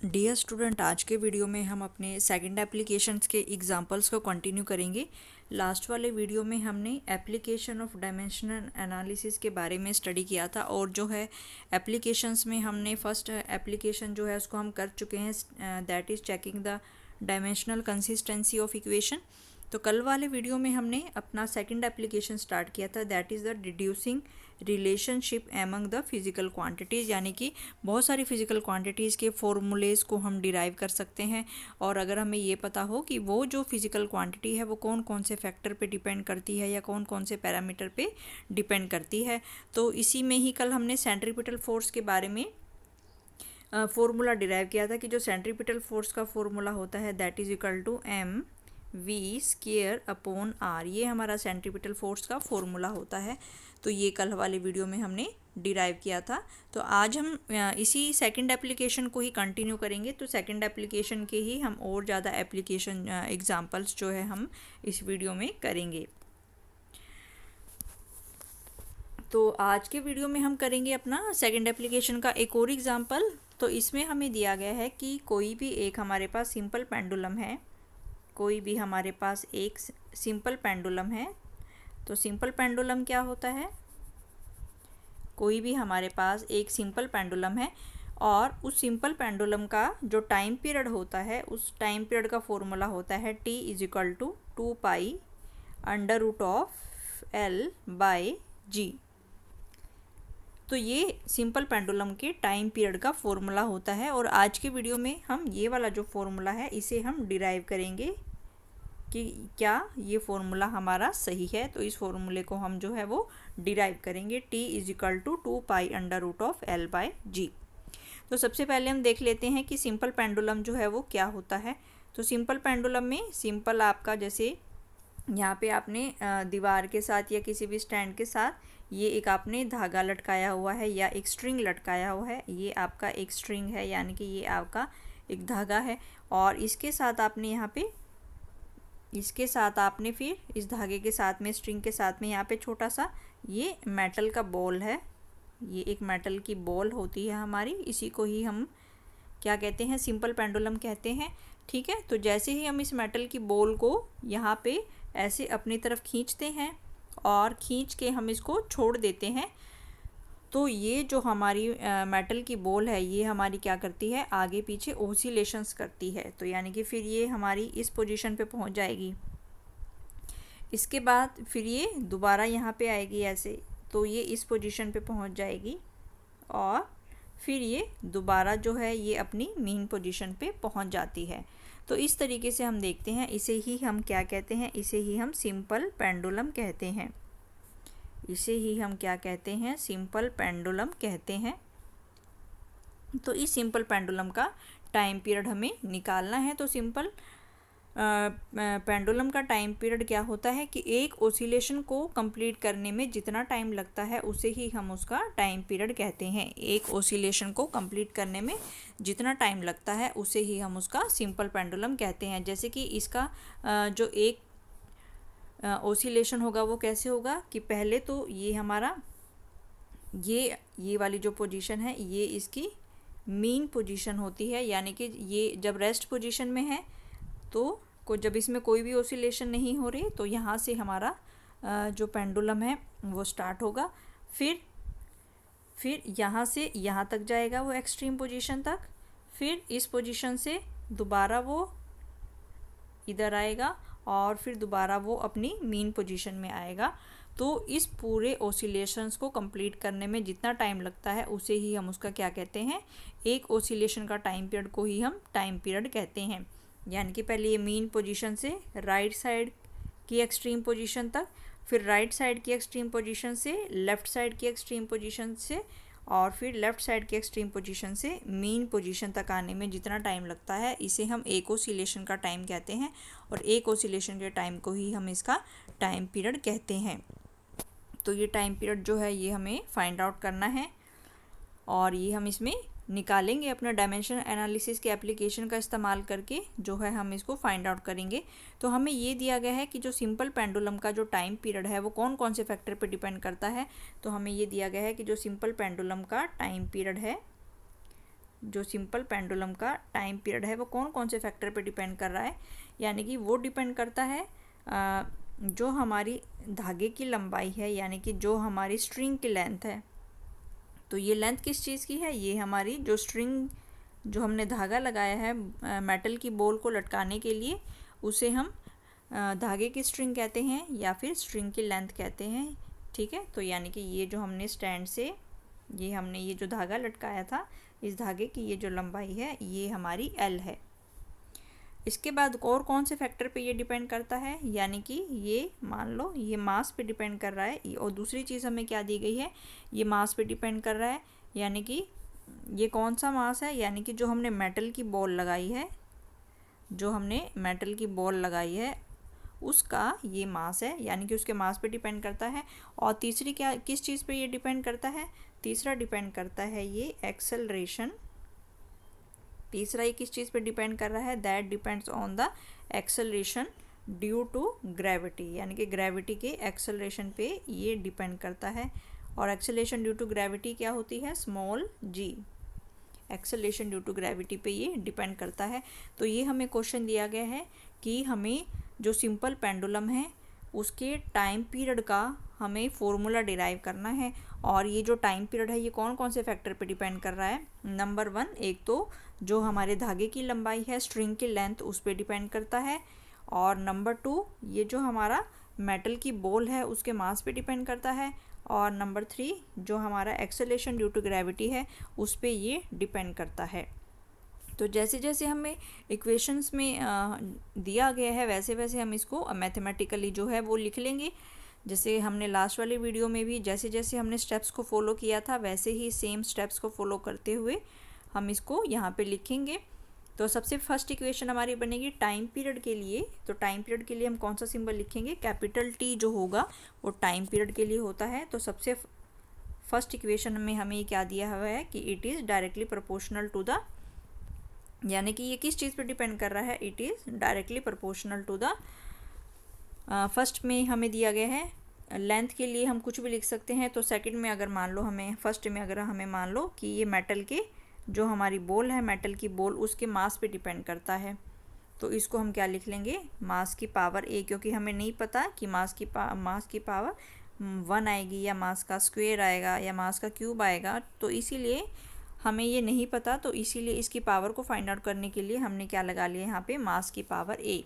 Dear student, आज के video में हम अपने सेकंड एप्लीकेशंस के एग्जांपल्स को कंटिन्यू करेंगे। लास्ट वाले वीडियो में हमने एप्लीकेशन ऑफ डायमेंशनल एनालिसिस के बारे में स्टडी किया था और जो है एप्लीकेशंस में हमने फर्स्ट एप्लीकेशन जो है उसको हम कर चुके हैं, that is checking the dimensional consistency of equation. तो कल वाले वीडियो में हमने अपना सेकंड एप्लीकेशन स्टार्ट किया था, that is the deducing relationship among the physical quantities, यानी कि बहुत सारी फिज़िकल क्वांटिटीज़ के फॉर्मूलेज़ को हम डिराइव कर सकते हैं। और अगर हमें ये पता हो कि वो जो फिज़िकल क्वांटिटी है वो कौन कौन से फैक्टर पे डिपेंड करती है या कौन कौन से पैरामीटर पे डिपेंड करती है, तो इसी में ही कल हमने सेंट्रीपिटल फोर्स के बारे में फॉर्मूला डिराइव किया था कि जो सेंट्रीपिटल फोर्स का फॉर्मूला होता है that is equal to m v square upon r. ये हमारा सेंट्रीपिटल फोर्स का फॉर्मूला होता है। तो ये कल वाले वीडियो में हमने डिराइव किया था। तो आज हम इसी सेकंड एप्लीकेशन को ही कंटिन्यू करेंगे। तो सेकंड एप्लीकेशन के ही हम और ज़्यादा एप्लीकेशन एग्जांपल्स जो है हम इस वीडियो में करेंगे। तो आज के वीडियो में हम करेंगे अपना सेकंड एप्लीकेशन का एक और एग्जांपल। तो इसमें हमें दिया गया है कि कोई भी एक हमारे पास सिंपल पेंडुलम है, कोई भी हमारे पास एक सिंपल पेंडुलम है। तो सिंपल पेंडुलम क्या होता है? कोई भी हमारे पास एक सिंपल पेंडुलम है और उस सिंपल पेंडुलम का जो टाइम पीरियड होता है उस टाइम पीरियड का फॉर्मूला होता है t is equal to 2 under root of l by g। तो ये सिंपल पेंडुलम के टाइम पीरियड का फॉर्मूला होता है और आज के वीडियो में हम ये वाला जो फॉर्मूला है इसे हम डिराइव करेंगे कि क्या ये फॉर्मूला हमारा सही है। तो इस फॉर्मूले को हम जो है वो डिराइव करेंगे, t is equal to 2 under root of l by g। तो सबसे पहले हम देख लेते हैं कि सिंपल पेंडुलम जो है वो क्या होता है। तो सिंपल पेंडुलम में सिंपल आपका जैसे यहाँ पे आपने दीवार के साथ या किसी भी स्टैंड के साथ ये एक आपने धागा लटकाया हुआ है या एक स्ट्रिंग लटकाया हुआ है। ये आपका एक स्ट्रिंग है, यानी कि ये आपका एक धागा है और इसके साथ आपने यहाँ पे फिर इस धागे के साथ में, स्ट्रिंग के साथ में यहाँ पे छोटा सा ये मेटल का बॉल है। ये एक मेटल की बॉल होती है हमारी, इसी को ही हम क्या कहते हैं? सिंपल पेंडुलम कहते हैं। ठीक है, तो जैसे ही हम इस मेटल की बॉल को यहाँ पे ऐसे अपनी तरफ खींचते हैं और खींच के हम इसको छोड़ देते हैं, तो ये जो हमारी मेटल की बॉल है ये हमारी क्या करती है? आगे पीछे ओसिलेशंस करती है। तो यानी कि फिर ये हमारी इस पोजीशन पे पहुंच जाएगी। इसके बाद फिर ये दोबारा यहाँ पे आएगी ऐसे, तो ये इस पोजीशन पे पहुंच जाएगी और फिर ये दोबारा जो है ये अपनी मेन पोजीशन पे पहुंच जाती है। तो इस तरीके से हम देखते हैं, इसे ही हम क्या कहते हैं? इसे ही हम सिंपल पेंडुलम कहते हैं। इसे ही हम क्या कहते हैं? सिंपल पेंडुलम कहते हैं। तो इस सिंपल पेंडुलम का टाइम पीरियड हमें निकालना है। तो सिंपल पेंडुलम का टाइम पीरियड क्या होता है कि एक ओसिलेशन को कंप्लीट करने में जितना टाइम लगता है उसे ही हम उसका टाइम पीरियड कहते हैं। एक ओसिलेशन को कंप्लीट करने में जितना टाइम लगता है उसे ही हम उसका सिंपल पेंडुलम कहते हैं। जैसे कि इसका जो एक ओसिलेशन होगा वो कैसे होगा कि पहले तो ये हमारा ये वाली जो पोजीशन है ये इसकी मीन पोजीशन होती है, यानी कि ये जब रेस्ट पोजीशन में है तो जब इसमें कोई भी ओसिलेशन नहीं हो रही तो यहाँ से हमारा जो पेंडुलम है वो स्टार्ट होगा। फिर यहाँ से यहाँ तक जाएगा वो एक्सट्रीम पोजीशन तक, फिर इस पोजीशन से दोबारा वो इधर आएगा और फिर दोबारा वो अपनी मीन पोजीशन में आएगा। तो इस पूरे ओसिलेशंस को कंप्लीट करने में जितना टाइम लगता है उसे ही हम उसका क्या कहते हैं? एक ओसिलेशन का टाइम पीरियड को ही हम टाइम पीरियड कहते हैं। यानी कि पहले ये मीन पोजीशन से राइट साइड की एक्सट्रीम पोजीशन तक, फिर राइट साइड की एक्सट्रीम पोजीशन से लेफ़्ट साइड की एक्सट्रीम पोजीशन से और फिर लेफ़्ट साइड की एक्सट्रीम पोजीशन से मीन पोजीशन तक आने में जितना टाइम लगता है इसे हम एक ओसिलेशन का टाइम कहते हैं और एक ओसिलेशन के टाइम को ही हम इसका टाइम पीरियड कहते हैं। तो ये टाइम पीरियड जो है ये हमें फाइंड आउट करना है और ये हम इसमें निकालेंगे अपना डायमेंशन एनालिसिस के एप्लीकेशन का इस्तेमाल करके जो है हम इसको फाइंड आउट करेंगे। तो हमें ये दिया गया है कि जो सिंपल पेंडुलम का जो टाइम पीरियड है वो कौन कौन से फैक्टर पे डिपेंड करता है। तो हमें ये दिया गया है कि जो सिंपल पेंडुलम का टाइम पीरियड है जो सिंपल पेंडुलम का टाइम पीरियड है वो कौन कौन से फैक्टर पे डिपेंड कर रहा है, यानी कि वो डिपेंड करता है जो हमारी धागे की लंबाई है, यानी कि जो हमारी स्ट्रिंग की लेंथ है। तो ये लेंथ किस चीज़ की है, ये हमारी जो स्ट्रिंग, जो हमने धागा लगाया है मेटल की बॉल को लटकाने के लिए, उसे हम धागे की स्ट्रिंग कहते हैं या फिर स्ट्रिंग की लेंथ कहते हैं। ठीक है, तो यानी कि ये जो हमने स्टैंड से ये जो धागा लटकाया था, इस धागे की ये जो लंबाई है ये हमारी L है। इसके बाद और कौन से फैक्टर पे ये डिपेंड करता है, यानी कि ये मान लो ये मास पे डिपेंड कर रहा है। और दूसरी चीज़ हमें क्या दी गई है, ये मास पे डिपेंड कर रहा है, यानी कि ये कौन सा मास है, यानी कि जो हमने मेटल की बॉल लगाई है, जो हमने मेटल की बॉल लगाई है उसका ये मास है, यानी कि उसके मास पे डिपेंड करता है। और तीसरी क्या, किस चीज़ पे ये डिपेंड करता है, तीसरा डिपेंड करता है ये एक्सेलरेशन। तीसरा ये किस चीज़ पे डिपेंड कर रहा है, that depends on the acceleration due to gravity, यानी कि ग्रेविटी के एक्सेलरेशन पे ये डिपेंड करता है। और एक्सेलरेशन ड्यू टू ग्रेविटी क्या होती है, small g। Acceleration due to gravity पे ये डिपेंड करता है। तो ये हमें क्वेश्चन दिया गया है कि हमें जो सिंपल पेंडुलम है उसके टाइम पीरियड का हमें फॉर्मूला डिराइव करना है। और ये जो टाइम पीरियड है ये कौन कौन से फैक्टर पे डिपेंड कर रहा है, नंबर 1 एक तो जो हमारे धागे की लंबाई है, स्ट्रिंग की लेंथ, उस पर डिपेंड करता है। और नंबर 2 ये जो हमारा मेटल की बॉल है उसके मास पे डिपेंड करता है। और नंबर 3 जो हमारा एक्सेलरेशन ड्यू टू ग्रेविटी है उस पे ये डिपेंड करता है। तो जैसे जैसे हमें इक्वेशंस में दिया गया है वैसे वैसे हम इसको मैथमेटिकली जो है वो लिख लेंगे। जैसे हमने लास्ट वाली वीडियो में भी जैसे जैसे हमने स्टेप्स को फॉलो किया था वैसे ही सेम स्टेप्स को फॉलो करते हुए हम इसको यहाँ पे लिखेंगे। तो सबसे फर्स्ट इक्वेशन हमारी बनेगी टाइम पीरियड के लिए। तो टाइम पीरियड के लिए हम कौन सा सिंबल लिखेंगे, कैपिटल T जो होगा वो टाइम पीरियड के लिए होता है। तो सबसे फर्स्ट इक्वेशन में हमें ये क्या दिया हुआ है कि it is directly proportional to the, यानी कि ये किस चीज़ पे डिपेंड कर रहा है, it is directly proportional to the, first में हमें दिया गया है लेंथ के लिए हम कुछ भी लिख सकते हैं। तो सेकंड में अगर मान लो हमें, फर्स्ट में अगर हमें मान लो कि ये मेटल के जो हमारी बॉल है, मेटल की बॉल, उसके मास पे डिपेंड करता है, तो इसको हम क्या लिख लेंगे, मास की पावर A, क्योंकि हमें नहीं पता कि मास की पावर 1 आएगी या मास का स्क्वायर आएगा या मास का क्यूब आएगा, तो इसीलिए हमें ये नहीं पता। तो इसीलिए इसकी पावर को फाइंड आउट करने के लिए हमने क्या लगा लिया यहाँ पे, मास की पावर A।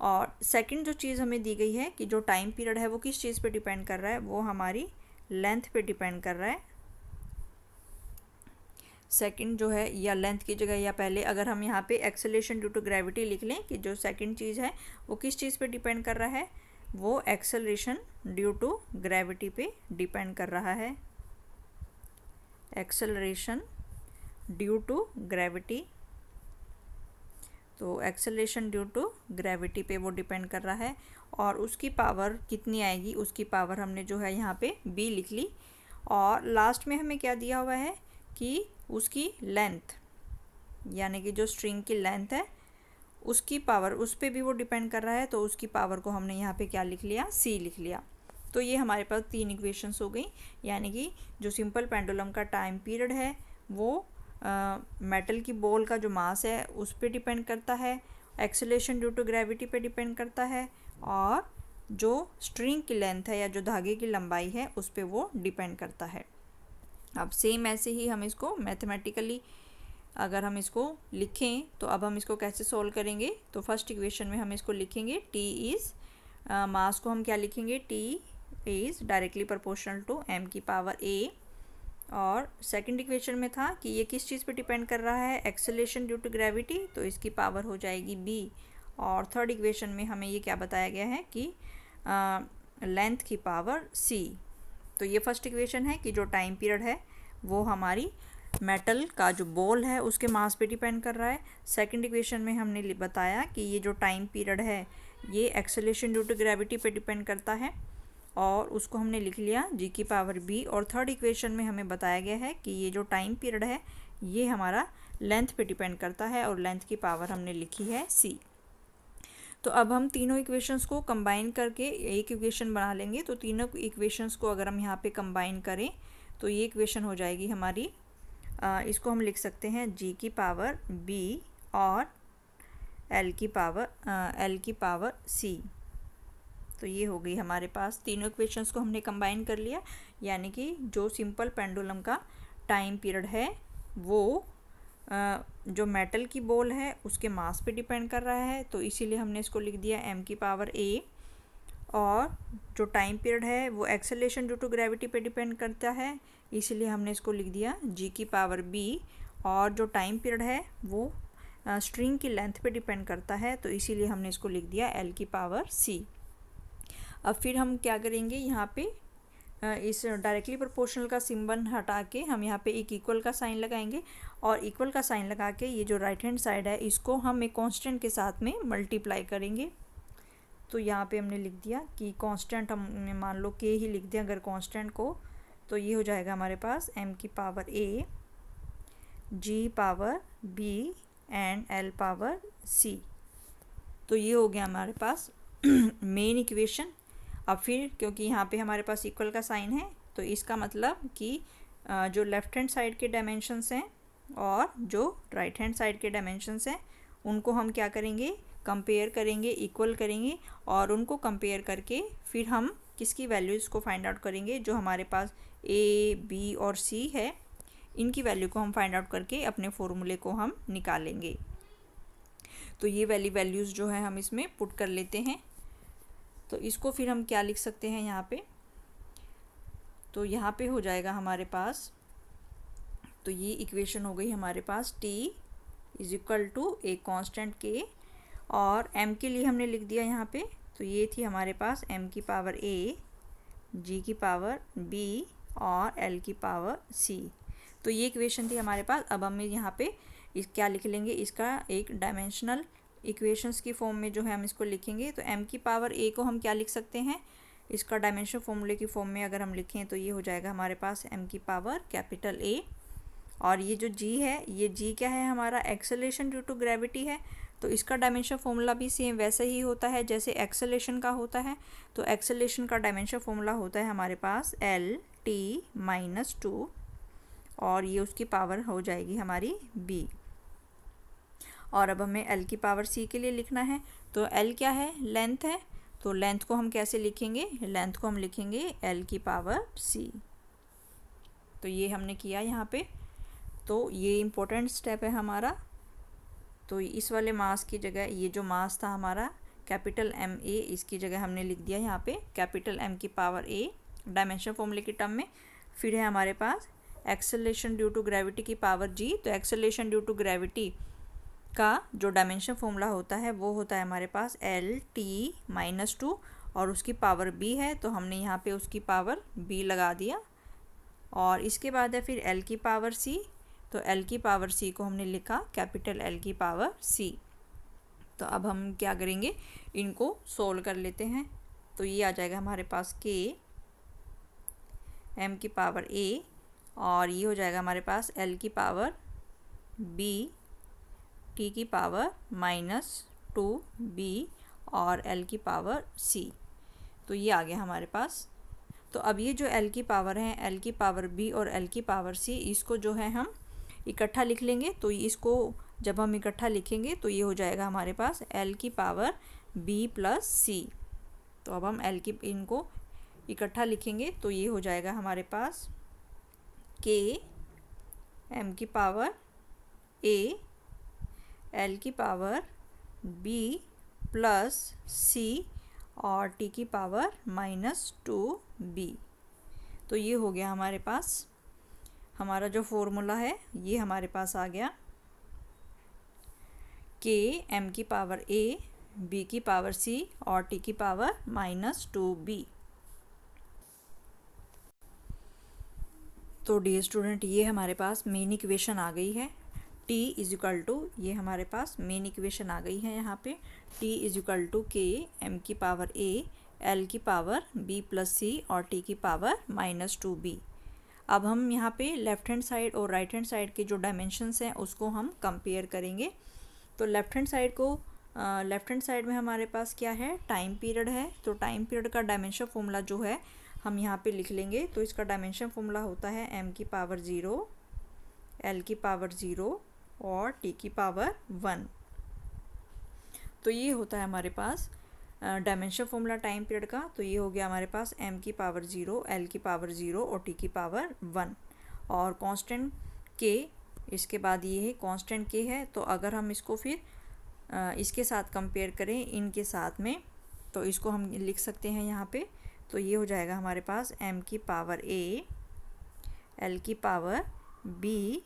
और सेकंड जो चीज़ हमें दी गई है कि जो टाइम पीरियड है वो किस चीज़ पे डिपेंड कर रहा है, वो हमारी लेंथ पे डिपेंड कर रहा है। सेकंड जो है, या लेंथ की जगह या पहले अगर हम यहाँ पे एक्सेलरेशन ड्यू टू ग्रेविटी लिख लें कि जो सेकंड चीज़ है वो किस चीज़ पे डिपेंड कर रहा है, वो एक्सेलरेशन ड्यू टू ग्रेविटी पे डिपेंड कर रहा है। एक्सेलरेशन ड्यू टू ग्रेविटी, तो एक्सेलरेशन ड्यू टू ग्रेविटी पे वो डिपेंड कर रहा है। और उसकी पावर कितनी आएगी, उसकी पावर हमने जो है यहाँ पे B लिख ली। और लास्ट में हमें क्या दिया हुआ है कि उसकी लेंथ, यानी कि जो स्ट्रिंग की लेंथ है उसकी पावर, उस पर भी वो डिपेंड कर रहा है, तो उसकी पावर को हमने यहाँ पे क्या लिख लिया, C लिख लिया। तो ये हमारे पास 3 इक्वेशंस हो गई, यानी कि जो सिंपल पेंडुलम का टाइम पीरियड है वो मेटल की बॉल का जो मास है उस पर डिपेंड करता है, एक्सेलरेशन ड्यू टू ग्रेविटी पे डिपेंड करता है, और जो स्ट्रिंग की लेंथ है या जो धागे की लंबाई है उस पर वो डिपेंड करता है। अब सेम ऐसे ही हम इसको मैथमेटिकली अगर हम इसको लिखें तो अब हम इसको कैसे सोल्व करेंगे। तो फर्स्ट इक्वेशन में हम इसको लिखेंगे T इज़, मास को हम क्या लिखेंगे, T is directly proportional to m की पावर A। और सेकंड इक्वेशन में था कि ये किस चीज़ पे डिपेंड कर रहा है, एक्सेलरेशन ड्यू टू ग्रेविटी, तो इसकी पावर हो जाएगी B। और थर्ड इक्वेशन में हमें ये क्या बताया गया है कि लेंथ की पावर C। तो ये फर्स्ट इक्वेशन है कि जो टाइम पीरियड है वो हमारी मेटल का जो बॉल है उसके मास पे डिपेंड कर रहा है। सेकंड इक्वेशन में हमने बताया कि ये जो टाइम पीरियड है ये एक्सेलरेशन ड्यू टू ग्रेविटी पे डिपेंड करता है, और उसको हमने लिख लिया G की पावर B। और थर्ड इक्वेशन में हमें बताया गया है कि ये जो टाइम पीरियड है ये हमारा लेंथ पे डिपेंड करता है, और लेंथ की पावर हमने लिखी है C। तो अब हम तीनों इक्वेशंस को कंबाइन करके एक इक्वेशन बना लेंगे। तो तीनों इक्वेशंस को अगर हम यहाँ पे कंबाइन करें तो ये इक्वेशन हो जाएगी हमारी इसको हम लिख सकते हैं g की पावर b और l की पावर c। तो ये हो गई हमारे पास, तीनों इक्वेशंस को हमने कंबाइन कर लिया, यानी कि जो सिंपल पेंडुलम का टाइम पीरियड है वो जो मेटल की बॉल है उसके मास पे डिपेंड कर रहा है, तो इसीलिए हमने इसको लिख दिया m की पावर a। और जो टाइम पीरियड है वो एक्सेलरेशन ड्यू टू ग्रेविटी पे डिपेंड करता है, इसीलिए हमने इसको लिख दिया g की पावर b। और जो टाइम पीरियड है वो स्ट्रिंग की लेंथ पे डिपेंड करता है, तो इसीलिए हमने इसको लिख दिया l की पावर c। अब फिर हम क्या करेंगे, यहाँ पे इस डायरेक्टली प्रोपोर्शनल का सिंबल हटा के हम यहाँ पे एक इक्वल का साइन लगाएंगे, और इक्वल का साइन लगा के ये जो राइट हैंड साइड है इसको हम एक कांस्टेंट के साथ में मल्टीप्लाई करेंगे। तो यहाँ पे हमने लिख दिया कि कांस्टेंट हमने मान लो k ही लिख दिया अगर कांस्टेंट को, तो ये हो जाएगा हमारे पास m की power a, g power b and l power c। तो ये हो गया हमारे पास मेन इक्वेशन। अब फिर क्योंकि यहाँ पे हमारे पास इक्वल का साइन है, तो इसका मतलब कि जो लेफ़्ट हैंड साइड के डायमेंशंस हैं और जो राइट हैंड साइड के डायमेंशंस हैं उनको हम क्या करेंगे, कंपेयर करेंगे, इक्वल करेंगे, और उनको कंपेयर करके फिर हम किसकी वैल्यूज़ को फाइंड आउट करेंगे, जो हमारे पास a, b और c है इनकी वैल्यू को हम फाइंड आउट करके अपने फॉर्मूले को हम निकालेंगे। तो ये वैल्यूज़ जो है हम इसमें पुट कर लेते हैं। तो इसको फिर हम क्या लिख सकते हैं यहाँ पे, तो यहाँ पे हो जाएगा हमारे पास, तो ये इक्वेशन हो गई हमारे पास t is equal to a constant k, और m के लिए हमने लिख दिया यहाँ पे, तो ये थी हमारे पास m की पावर a, g की पावर b और l की पावर c। तो ये इक्वेशन थी हमारे पास। अब हम यहाँ पे इस क्या लिख लेंगे, इसका एक डायमेंशनल इक्वेशंस की फॉर्म में जो है हम इसको लिखेंगे। तो m की पावर a को हम क्या लिख सकते हैं, इसका डायमेंशन फॉर्मूले की फॉर्म में अगर हम लिखें तो ये हो जाएगा हमारे पास m की पावर कैपिटल A। और ये जो g है, ये g क्या है हमारा, एक्सेलरेशन ड्यू टू ग्रेविटी है, तो इसका डायमेंशन फॉर्मूला भी सेम वैसे ही होता है जैसे एक्सेलरेशन का होता है। तो एक्सेलरेशन का डायमेंशन फॉर्मूला होता है हमारे पास L-T-2, और ये उसकी पावर हो जाएगी हमारी b। और अब हमें l की पावर c के लिए लिखना है, तो l क्या है, लेंथ है, तो लेंथ को हम कैसे लिखेंगे, लेंथ को हम लिखेंगे l की पावर c। तो ये हमने किया यहाँ पे। तो ये इम्पोर्टेंट स्टेप है हमारा। तो इस वाले मास की जगह ये जो मास था हमारा कैपिटल M A, इसकी जगह हमने लिख दिया यहाँ पे कैपिटल M की पावर A डायमेंशन फॉर्मूले के टर्म में। फिर है हमारे पास एक्सेलरेशन ड्यू टू ग्रेविटी की पावर g, तो एक्सेलरेशन ड्यू टू ग्रेविटी का जो डायमेंशन फॉर्मूला होता है वो होता है हमारे पास L-T-2, और उसकी पावर b है, तो हमने यहाँ पे उसकी पावर b लगा दिया। और इसके बाद है फिर l की पावर c, तो l की पावर c को हमने लिखा कैपिटल L की पावर c। तो अब हम क्या करेंगे, इनको सोल्व कर लेते हैं। तो ये आ जाएगा हमारे पास k m की पावर a, और ये हो जाएगा हमारे पास l की पावर b t की पावर -2b और l की पावर c। तो ये आ गया हमारे पास। तो अब ये जो l की पावर है, l की पावर b और l की पावर c, इसको जो है हम इकट्ठा लिख लेंगे। तो इसको जब हम इकट्ठा लिखेंगे तो ये हो जाएगा हमारे पास l की पावर b प्लस c। तो अब हम l की इनको इकट्ठा लिखेंगे तो ये हो जाएगा हमारे पास k m की पावर a l की पावर b प्लस c और t की पावर -2b। तो ये हो गया हमारे पास हमारा जो फॉर्मूला है, ये हमारे पास आ गया k m की पावर a b की पावर c और t की पावर -2b। तो डियर स्टूडेंट, ये हमारे पास मेन इक्वेशन आ गई है। t इज इक्वल टू, ये हमारे पास मेन इक्वेशन आ गई है यहाँ पे, t is equal to k m की पावर a l की पावर b प्लस c और t की पावर -2b। अब हम यहाँ पे लेफ़्ट हैंड साइड और राइट हैंड साइड के जो डायमेंशंस हैं उसको हम कंपेयर करेंगे। तो लेफ़्ट हैंड साइड में हमारे पास क्या है, टाइम पीरियड है। तो टाइम पीरियड का डायमेंशन फॉर्मूला जो है हम यहाँ पे लिख लेंगे। तो इसका डायमेंशन फॉर्मूला होता है m की पावर 0 एल की पावर 0 और टी की पावर 1। तो ये होता है हमारे पास डायमेंशन फॉर्मूला टाइम पीरियड का। तो ये हो गया हमारे पास m की पावर 0, l की पावर 0 और t की पावर 1 और कांस्टेंट k। इसके बाद ये है कांस्टेंट k है। तो अगर हम इसको फिर इसके साथ कंपेयर करें इनके साथ में, तो इसको हम लिख सकते हैं यहाँ पे। तो ये हो जाएगा हमारे पास m की पावर a, l की पावर b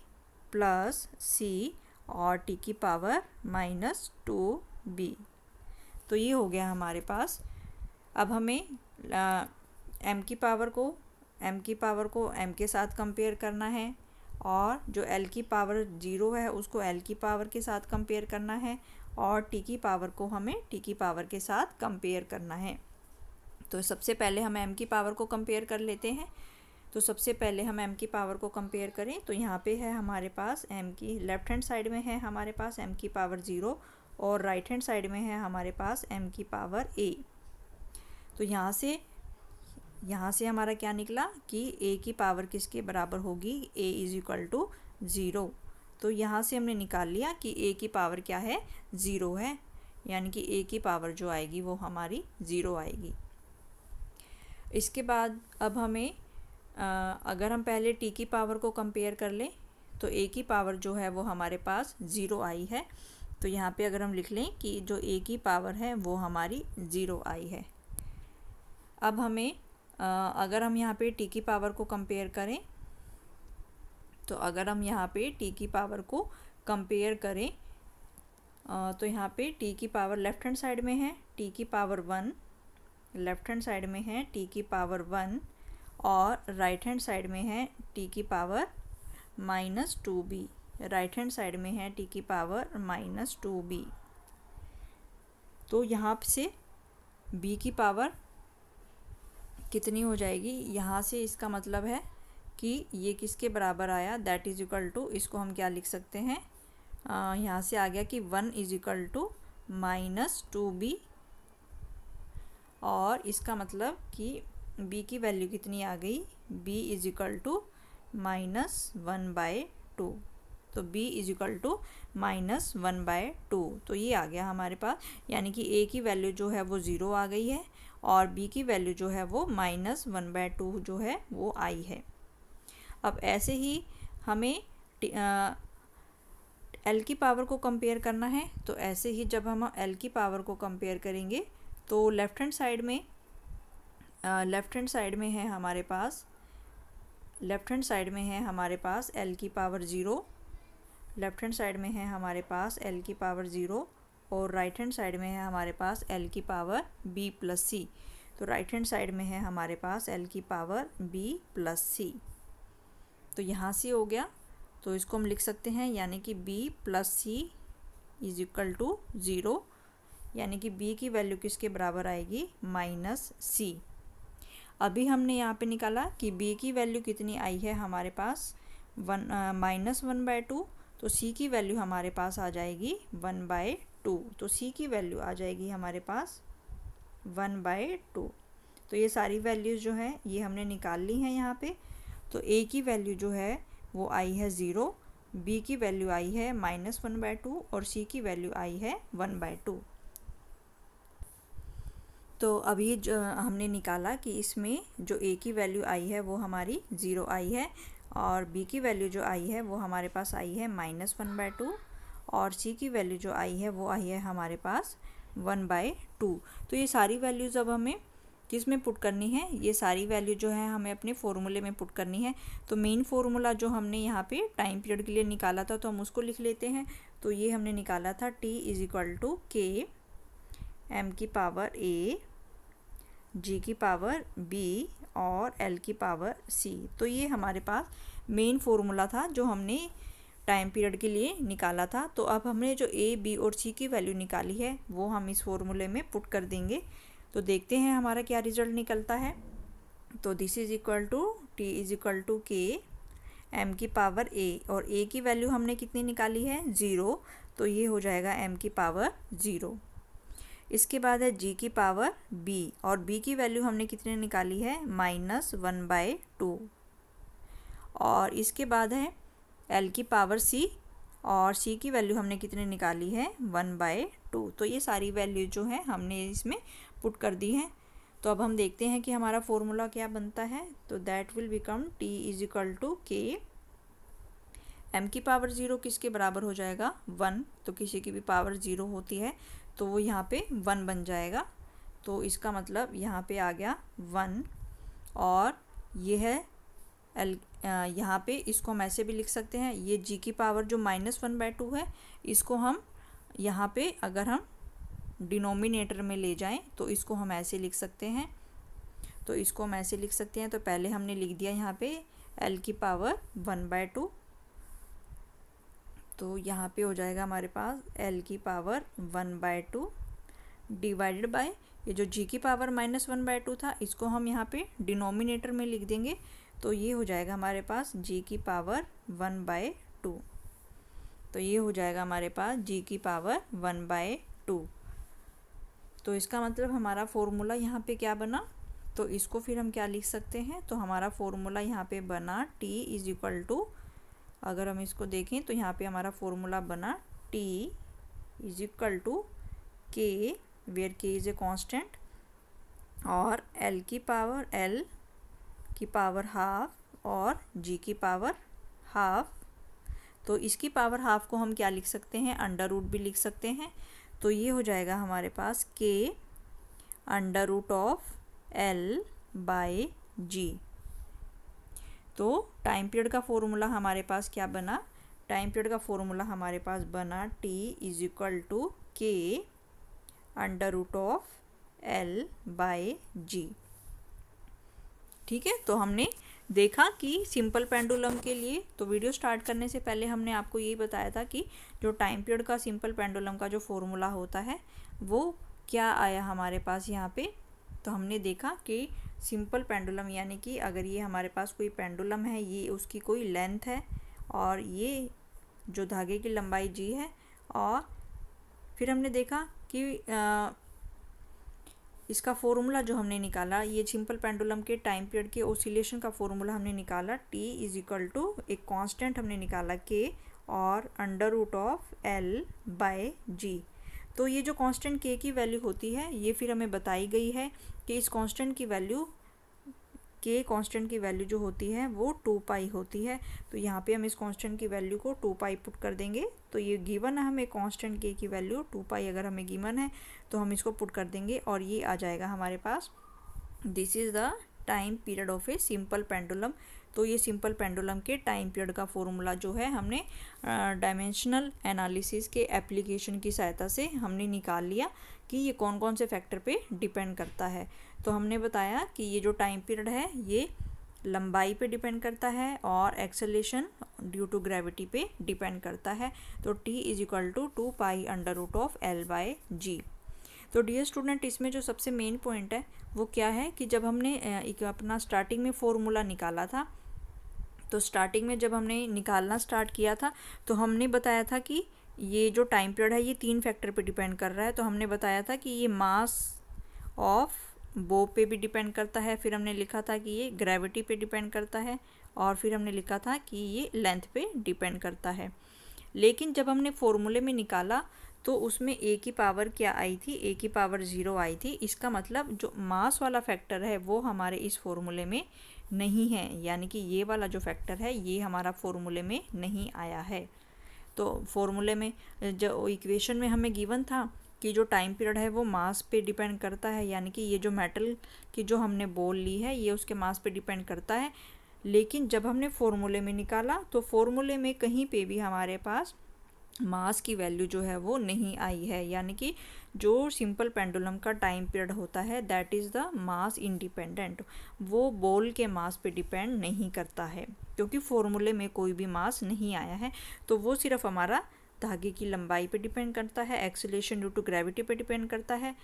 प्लस c और t की पावर -2b। तो ये हो गया हमारे पास। अब हमें m की पावर को m के साथ कंपेयर करना है और जो l की पावर 0 है उसको l की पावर के साथ कंपेयर करना है और t की पावर को हमें t की पावर के साथ कंपेयर करना है। तो सबसे पहले हम m की पावर को कंपेयर कर लेते हैं। तो सबसे पहले हम m की पावर को कंपेयर करें तो यहाँ पे है हमारे पास m की लेफ़्ट हैंड साइड में है हमारे पास m की पावर 0 और राइट हैंड साइड में है हमारे पास m की पावर a। तो यहाँ से हमारा क्या निकला कि a की पावर किसके बराबर होगी, a इज़ इक्वल टू 0। तो यहाँ से हमने निकाल लिया कि a की पावर क्या है, 0 है, यानी कि a की पावर जो आएगी वो हमारी 0 आएगी। इसके बाद अब हमें अगर हम पहले t की पावर को कंपेयर कर लें तो a की पावर जो है वो हमारे पास 0 आई है। तो यहाँ पे अगर हम लिख लें कि जो a की पावर है वो हमारी 0 आई है। अब हमें अगर हम यहाँ पे t की पावर को कंपेयर करें तो अगर हम यहाँ पे t की पावर को कंपेयर करें तो यहाँ पे t की पावर लेफ़्ट हैंड साइड में है t की पावर 1, लेफ़्ट हैंड साइड में है t की पावर 1 और राइट हैंड साइड में है t की power -2b। Right hand side में है t की पावर -2b। तो यहाँ से b की पावर कितनी हो जाएगी, यहाँ से इसका मतलब है कि ये किसके बराबर आया, दैट इज़ इक्वल टू, इसको हम क्या लिख सकते हैं, यहाँ से आ गया कि 1 इज़ इक्वल टू -2b। और इसका मतलब कि b की वैल्यू कितनी आ गई, b इज़ इक्वल टू -1/2। तो b इज़ इक्वल टू -1/2। तो ये आ गया हमारे पास, यानी कि a की वैल्यू जो है वो 0 आ गई है और b की वैल्यू जो है वो -1/2 जो है वो आई है। अब ऐसे ही हमें l की पावर को कंपेयर करना है। तो ऐसे ही जब हम l की पावर को कंपेयर करेंगे तो लेफ़्ट हैंड साइड में है हमारे पास l की पावर 0, लेफ़्ट हैंड साइड में है हमारे पास l की पावर 0 और राइट हैंड साइड में है हमारे पास l की पावर b प्लस c। तो राइट हैंड साइड में है हमारे पास l की पावर b प्लस c। तो यहाँ से हो गया, तो इसको हम लिख सकते हैं, यानी कि b plus c is equal to 0, यानी कि b की वैल्यू किसके बराबर आएगी, -c। अभी हमने यहाँ पे निकाला कि b की वैल्यू कितनी आई है हमारे पास, -1/2। तो c की वैल्यू हमारे पास आ जाएगी 1/2। तो c की वैल्यू आ जाएगी हमारे पास 1/2। तो ये सारी वैल्यूज़ जो हैं ये हमने निकाल ली हैं यहाँ पे। तो a की वैल्यू जो है वो आई है 0, b की वैल्यू आई है -1/2 और c की वैल्यू आई है 1/2। तो अभी जो हमने निकाला कि इसमें जो a की वैल्यू आई है वो हमारी 0 आई है और b की वैल्यू जो आई है वो हमारे पास आई है -1/2 और c की वैल्यू जो आई है वो आई है हमारे पास 1/2। तो ये सारी वैल्यूज़ अब हमें किस में पुट करनी है, ये सारी वैल्यू जो है हमें अपने फॉर्मूले में पुट करनी है। तो मेन फार्मूला जो हमने यहाँ पे टाइम पीरियड के लिए निकाला था तो हम उसको लिख लेते हैं। तो ये हमने निकाला था t is equal to k m की पावर a, g की पावर b और l की पावर c। तो ये हमारे पास मेन फार्मूला था जो हमने टाइम पीरियड के लिए निकाला था। तो अब हमने जो a, b और c की वैल्यू निकाली है वो हम इस फार्मूले में पुट कर देंगे। तो देखते हैं हमारा क्या रिजल्ट निकलता है। तो this is equal to t is equal to k m की पावर a और a की वैल्यू हमने कितनी निकाली है, 0। तो ये हो जाएगा m की पावर 0। इसके बाद है g की पावर b और b की वैल्यू हमने कितनी निकाली है, -1/2। और इसके बाद है L की पावर C और C की वैल्यू हमने कितनी निकाली है 1/2। तो ये सारी वैल्यू जो है हमने इसमें पुट कर दी है। तो अब हम देखते हैं कि हमारा फॉर्मूला क्या बनता है। तो that will become T is equal to K, m की पावर 0 किसके बराबर हो जाएगा 1, तो किसी की भी पावर 0 होती है तो वो यहाँ पे 1 बन जाएगा। तो इसका मतलब यहाँ पे आ गया 1, और ये है यहाँ पे इसको हम ऐसे भी लिख सकते हैं, ये g की पावर जो -1/2 है इसको हम यहाँ पे अगर हम डिनोमिनेटर में ले जाएं तो इसको हम ऐसे लिख सकते हैं। तो इसको हम ऐसे लिख सकते हैं, तो पहले हमने लिख दिया यहाँ पे l की पावर 1/2, तो यहाँ पे हो जाएगा हमारे पास l की पावर 1/2 डिवाइडेड बाय ये जो g की पावर -1/2 था इसको हम यहाँ पे डिनोमिनेटर में लिख देंगे। तो ये हो जाएगा हमारे पास g की पावर 1/2। तो ये हो जाएगा हमारे पास g की पावर 1/2। तो इसका मतलब हमारा फॉर्मूला यहाँ पे क्या बना, तो इसको फिर हम क्या लिख सकते हैं, तो हमारा फॉर्मूला यहाँ पे बना t इज इक्वल टू, अगर हम इसको देखें तो यहाँ पे हमारा फॉर्मूला बना t is equal to k, where k is a constant, और l की पावर हाफ और g की पावर हाफ। तो इसकी पावर हाफ को हम क्या लिख सकते हैं, अंडर रूट भी लिख सकते हैं। तो ये हो जाएगा हमारे पास k under root of l/g। तो टाइम पीरियड का फॉर्मूला हमारे पास क्या बना, टाइम पीरियड का फॉर्मूला हमारे पास बना t is equal to k under root of l/g। ठीक है, तो हमने देखा कि सिंपल पेंडुलम के लिए, तो वीडियो स्टार्ट करने से पहले हमने आपको यही बताया था कि जो टाइम पीरियड का सिंपल पेंडुलम का जो फॉर्मूला होता है वो क्या आया हमारे पास यहाँ पे। तो हमने देखा कि सिंपल पेंडुलम यानी कि अगर ये हमारे पास कोई पेंडुलम है, ये उसकी कोई लेंथ है और ये जो धागे की लंबाई g है, और फिर हमने देखा कि इसका फॉर्मूला जो हमने निकाला, ये सिंपल पेंडुलम के टाइम पीरियड के ओसिलेशन का फॉर्मूला हमने निकाला t इज इक्वल टू एक कांस्टेंट हमने निकाला k और अंडर रूट ऑफ l/g। तो ये जो कांस्टेंट k की वैल्यू होती है ये फिर हमें बताई गई है कि इस कांस्टेंट की वैल्यू k कांस्टेंट की वैल्यू जो होती है वो 2π होती है। तो यहाँ पे हम इस कांस्टेंट की वैल्यू को 2π पुट कर देंगे। तो ये गिवन है हमें कांस्टेंट k की वैल्यू 2π, अगर हमें गिवन है तो हम इसको पुट कर देंगे और ये आ जाएगा हमारे पास, this is the time period of a simple pendulum. तो ये सिंपल पेंडुलम के टाइम पीरियड का फॉर्मूला जो है हमने डायमेंशनल एनालिसिस के एप्लीकेशन की सहायता से हमने निकाल लिया कि ये कौन कौन से फैक्टर पे डिपेंड करता है। तो हमने बताया कि ये जो टाइम पीरियड है ये लंबाई पे डिपेंड करता है और एक्सेलेरेशन ड्यू टू ग्रेविटी पे डिपेंड करता है। तो t is equal to 2π under root of l/g। तो डियर स्टूडेंट, इसमें जो सबसे मेन पॉइंट है वो क्या है कि जब हमने एक अपना स्टार्टिंग में फॉर्मूला निकाला था, तो स्टार्टिंग में जब हमने निकालना स्टार्ट किया था तो हमने बताया था कि ये जो टाइम पीरियड है ये 3 फैक्टर पे डिपेंड कर रहा है। तो हमने बताया था कि ये मास ऑफ बो पे भी डिपेंड करता है, फिर हमने लिखा था कि ये ग्रेविटी पे डिपेंड करता है, और फिर हमने लिखा था कि ये लेंथ पे डिपेंड करता है। लेकिन जब हमने फॉर्मूले में निकाला तो उसमें a की पावर क्या आई थी, a की पावर 0 आई थी। इसका मतलब जो मास वाला फैक्टर है वो हमारे इस फॉर्मूले में नहीं है, यानी कि ये वाला जो फैक्टर है ये हमारा फॉर्मूले में नहीं आया है। तो फॉर्मूले में जो इक्वेशन में हमें गिवन था कि जो टाइम पीरियड है वो मास पे डिपेंड करता है, यानी कि ये जो मेटल की जो हमने बॉल ली है ये उसके मास पे डिपेंड करता है। लेकिन जब हमने फॉर्मूले में निकाला तो फॉर्मूले में कहीं पे भी हमारे पास मास की वैल्यू जो है वो नहीं आई है, यानी कि जो सिंपल पेंडुलम का टाइम पीरियड होता है that is the mass independent, वो बॉल के मास पे डिपेंड नहीं करता है क्योंकि फॉर्मूले में कोई भी मास नहीं आया है। तो वो सिर्फ हमारा धागे की लंबाई पे डिपेंड करता है, एक्सेलरेशन ड्यू टू ग्रेविटी पे डिपेंड करता है।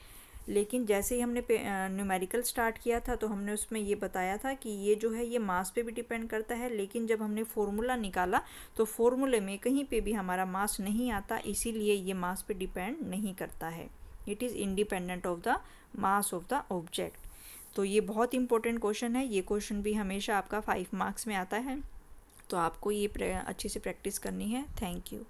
लेकिन जैसे ही हमने न्यूमेरिकल स्टार्ट किया था तो हमने उसमें ये बताया था कि ये जो है ये मास पे भी डिपेंड करता है, लेकिन जब हमने फॉर्मूला निकाला तो फॉर्मूले में कहीं पे भी हमारा मास नहीं आता, इसीलिए ये मास पे डिपेंड नहीं करता है। It is independent of the mass of the object. तो ये बहुत इंपॉर्टेंट क्वेश्चन है, ये क्वेश्चन भी हमेशा आपका 5 मार्क्स में आता है। तो आपको ये अच्छे से प्रैक्टिस करनी है। Thank you.